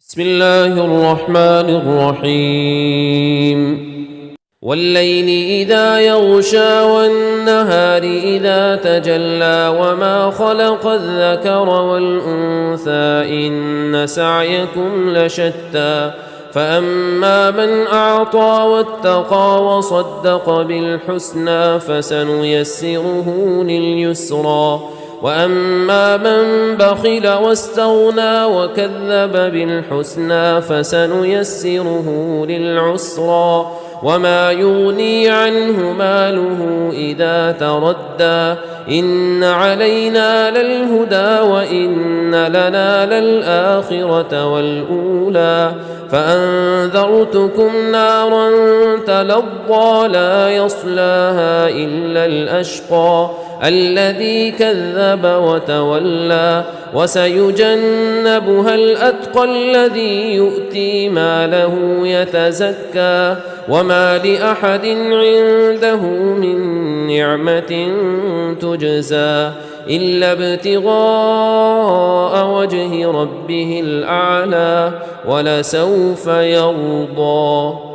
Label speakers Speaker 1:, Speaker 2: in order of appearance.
Speaker 1: بسم الله الرحمن الرحيم والليل إذا يغشى والنهار إذا تجلى وما خلق الذكر والأنثى إن سعيكم لشتى فأما من أعطى واتقى وصدق بالحسنى فسنيسره لليسرى وأما من بخل واستغنى وكذب بالحسنى فسنيسره للعسرى وما يغني عنه ماله إذا تردى إن علينا للهدى وإن لنا للآخرة والأولى فأنذرتكم نارا تلظى لا يصلاها إلا الأشقى الذي كذب وتولى وسيجنبها الأتقى الذي يؤتي ماله يتزكى وما لأحد عنده من نعمة تجزى إلا ابتغاء وجه ربه الأعلى ولسوف يرضى.